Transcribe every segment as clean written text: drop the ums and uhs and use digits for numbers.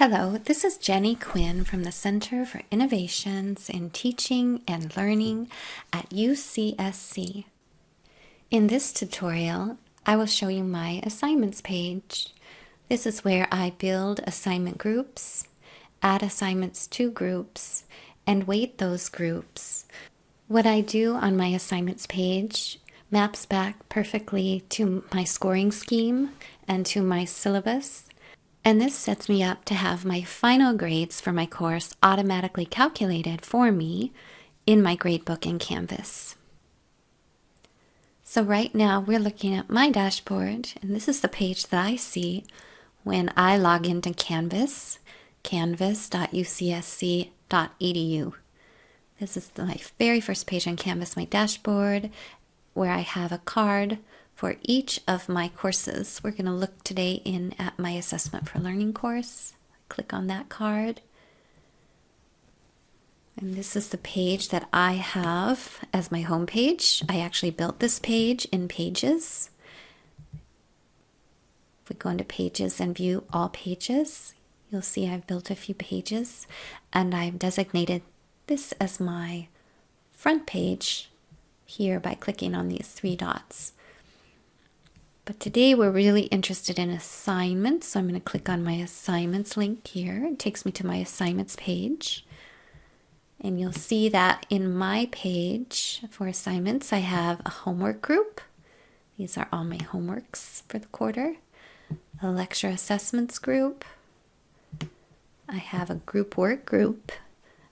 Hello, this is Jenny Quinn from the Center for Innovations in Teaching and Learning at UCSC. In this tutorial, I will show you my assignments page. This is where I build assignment groups, add assignments to groups, and weight those groups. What I do on my assignments page maps back perfectly to my scoring scheme and to my syllabus. And this sets me up to have my final grades for my course automatically calculated for me in my gradebook in Canvas. So right now we're looking at my dashboard, and this is the page that I see when I log into Canvas, canvas.ucsc.edu. This is my very first page on Canvas, my dashboard, where I have a card for each of my courses. We're going to look today in at my Assessment for Learning course. Click on that card. And this is the page that I have as my home page. I actually built this page in Pages. If we go into Pages and view all pages, you'll see I've built a few pages, and I've designated this as my front page here by clicking on these three dots. But today we're really interested in assignments, so I'm going to click on my assignments link here. It takes me to my assignments page. And you'll see that in my page for assignments, I have a homework group. These are all my homeworks for the quarter. A lecture assessments group. I have a group work group,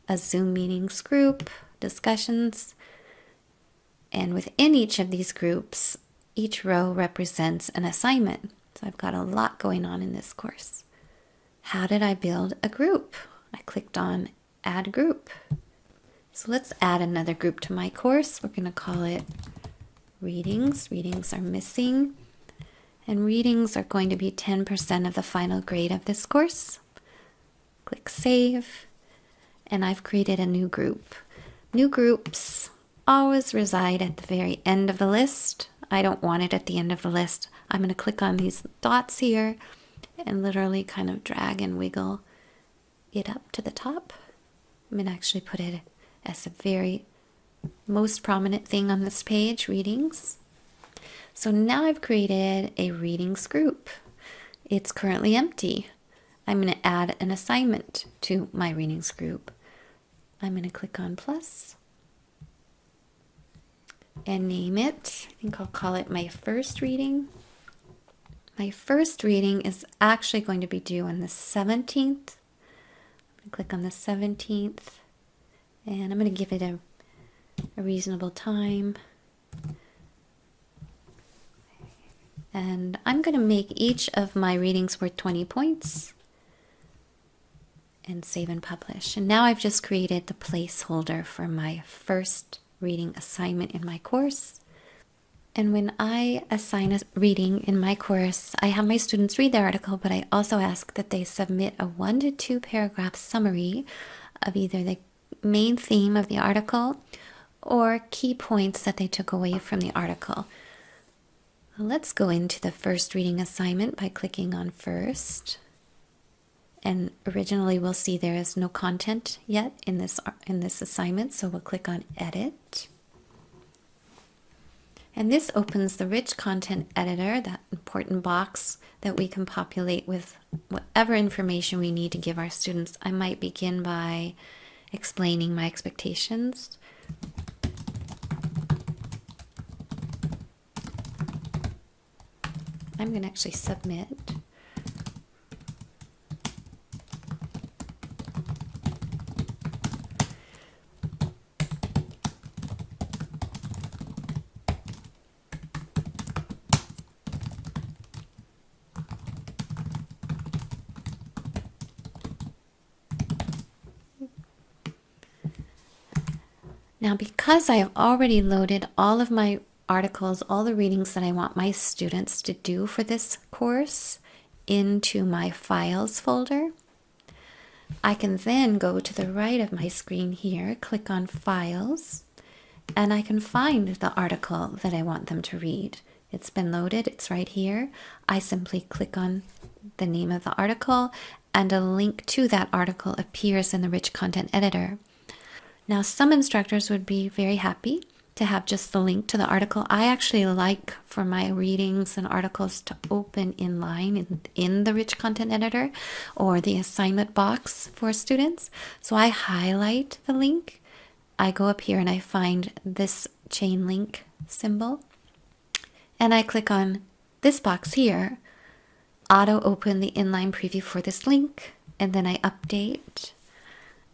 a Zoom meetings group, discussions. And within each of these groups, each row represents an assignment. So I've got a lot going on in this course. How did I build a group? I clicked on Add Group. So let's add another group to my course. We're going to call it Readings. Readings are missing. And readings are going to be 10% of the final grade of this course. Click Save. And I've created a new group. New groups always reside at the very end of the list. I don't want it at the end of the list. I'm going to click on these dots here and literally kind of drag and wiggle it up to the top. I'm going to actually put it as the very most prominent thing on this page, readings. So now I've created a readings group. It's currently empty. I'm going to add an assignment to my readings group. I'm going to click on plus and name it. I think I'll call it my first reading. My first reading is actually going to be due on the 17th. Click on the 17th, and I'm going to give it a reasonable time. And I'm going to make each of my readings worth 20 points and save and publish. And now I've just created the placeholder for my first reading assignment in my course. And when I assign a reading in my course, I have my students read the article, but I also ask that they submit a 1 to 2 paragraph summary of either the main theme of the article or key points that they took away from the article. Let's go into the first reading assignment by clicking on First. And originally we'll see there is no content yet in this assignment, so we'll click on Edit. And this opens the Rich Content Editor, that important box that we can populate with whatever information we need to give our students. I might begin by explaining my expectations. I'm going to actually submit. Now, because I have already loaded all of my articles, all the readings that I want my students to do for this course into my files folder, I can then go to the right of my screen here, click on Files, and I can find the article that I want them to read. It's been loaded, it's right here. I simply click on the name of the article and a link to that article appears in the rich content editor. Now, some instructors would be very happy to have just the link to the article. I actually like for my readings and articles to open in line in the rich content editor or the assignment box for students. So I highlight the link. I go up here and I find this chain link symbol, and I click on this box here, auto open the inline preview for this link, and then I update.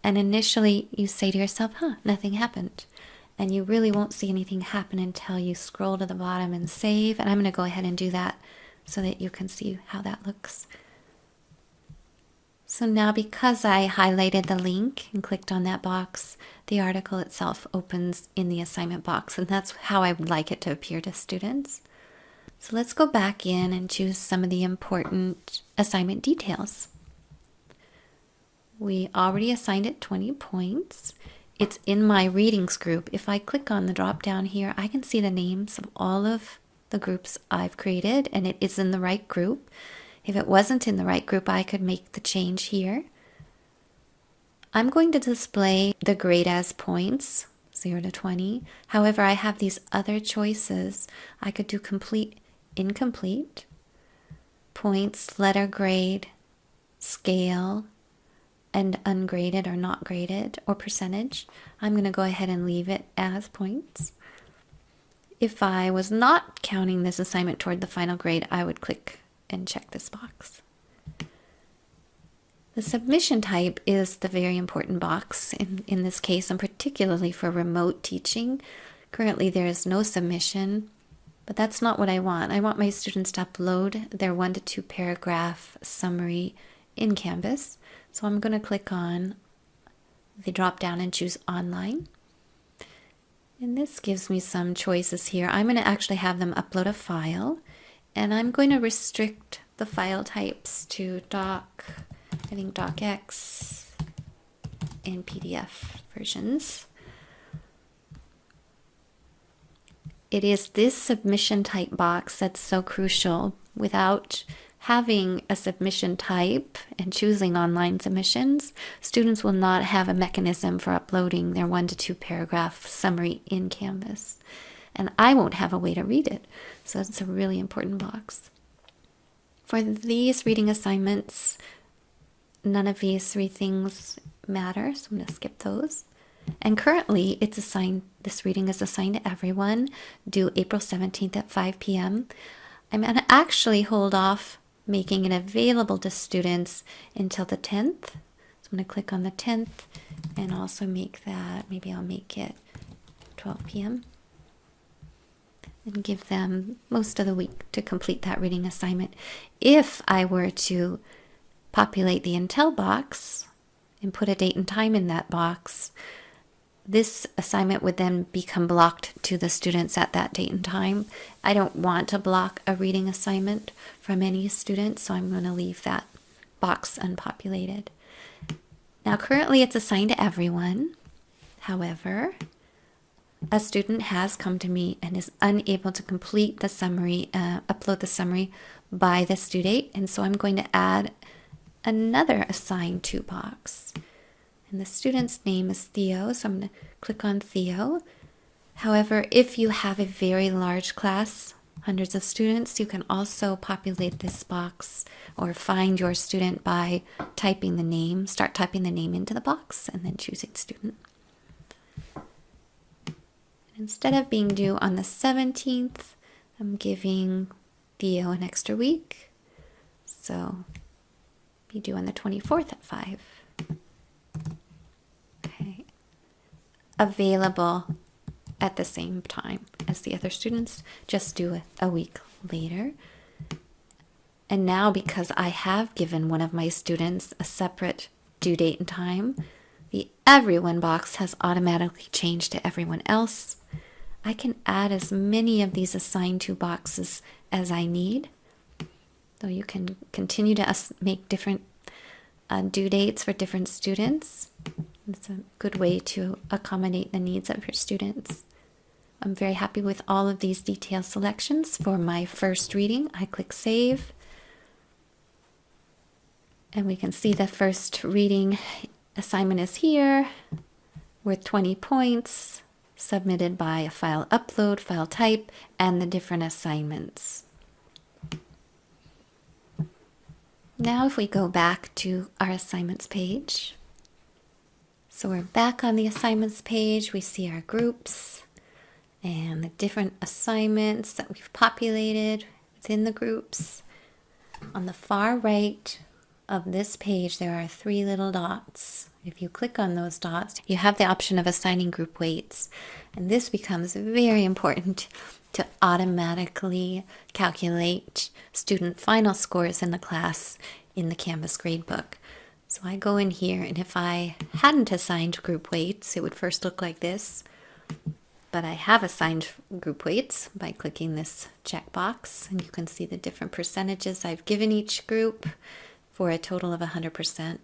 And initially you say to yourself, nothing happened. And you really won't see anything happen until you scroll to the bottom and save. And I'm going to go ahead and do that so that you can see how that looks. So now, because I highlighted the link and clicked on that box, the article itself opens in the assignment box. And that's how I would like it to appear to students. So let's go back in and choose some of the important assignment details. We already assigned it 20 points. It's in my readings group. If I click on the drop down here, I can see the names of all of the groups I've created, and it is in the right group. If it wasn't in the right group, I could make the change here. I'm going to display the grade as points, 0 to 20. However, I have these other choices. I could do complete, incomplete, points, letter grade, scale, and ungraded or not graded, or percentage. I'm going to go ahead and leave it as points. If I was not counting this assignment toward the final grade, I would click and check this box. The submission type is the very important box in this case, and particularly for remote teaching. Currently there is no submission, but that's not what I want. I want my students to upload their 1 to 2 paragraph summary in Canvas. So I'm going to click on the drop down and choose online. And this gives me some choices here. I'm going to actually have them upload a file, and I'm going to restrict the file types to doc, I think docx and PDF versions. It is this submission type box that's so crucial. Without having a submission type and choosing online submissions, students will not have a mechanism for uploading their 1 to 2 paragraph summary in Canvas. And I won't have a way to read it. So it's a really important box. For these reading assignments, none of these 3 things matter, so I'm going to skip those. And currently it's assigned, this reading is assigned to everyone, due April 17th at 5 p.m. I'm going to actually hold off making it available to students until the 10th. So I'm going to click on the 10th and also make that, maybe I'll make it 12 p.m. and give them most of the week to complete that reading assignment. If I were to populate the Until box and put a date and time in that box, this assignment would then become blocked to the students at that date and time. I don't want to block a reading assignment from any student, so I'm going to leave that box unpopulated. Now currently it's assigned to everyone. However, a student has come to me and is unable to complete the summary, upload the summary by this due date, and so I'm going to add another assigned to box. And the student's name is Theo, so I'm going to click on Theo. However, if you have a very large class, hundreds of students, you can also populate this box or find your student by typing the name, start typing the name into the box, and then choosing student. Instead of being due on the 17th, I'm giving Theo an extra week. So be due on the 24th at 5. Okay. Available at the same time as the other students, just do a week later. And now, because I have given one of my students a separate due date and time, the everyone box has automatically changed to everyone else. I can add as many of these assigned to boxes as I need. So you can continue to make different due dates for different students. It's a good way to accommodate the needs of your students. I'm very happy with all of these detailed selections. For my first reading, I click Save. And we can see the first reading assignment is here with 20 points, submitted by a file upload, file type, and the different assignments. Now if we go back to our assignments page, so we're back on the assignments page, we see our groups and the different assignments that we've populated within the groups. On the far right of this page, there are 3 little dots. If you click on those dots, you have the option of assigning group weights. And this becomes very important to automatically calculate student final scores in the class in the Canvas Gradebook. So I go in here, and if I hadn't assigned group weights, it would first look like this. But I have assigned group weights by clicking this checkbox, and you can see the different percentages I've given each group for a total of 100%.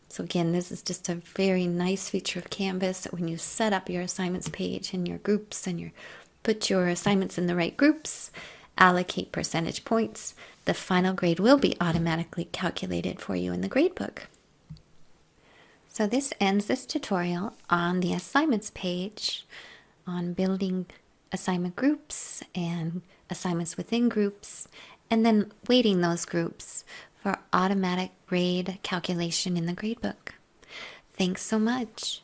So again, this is just a very nice feature of Canvas that when you set up your assignments page and your groups and you put your assignments in the right groups, allocate percentage points, the final grade will be automatically calculated for you in the gradebook. So this ends this tutorial on the assignments page on building assignment groups and assignments within groups, and then weighting those groups for automatic grade calculation in the gradebook. Thanks so much.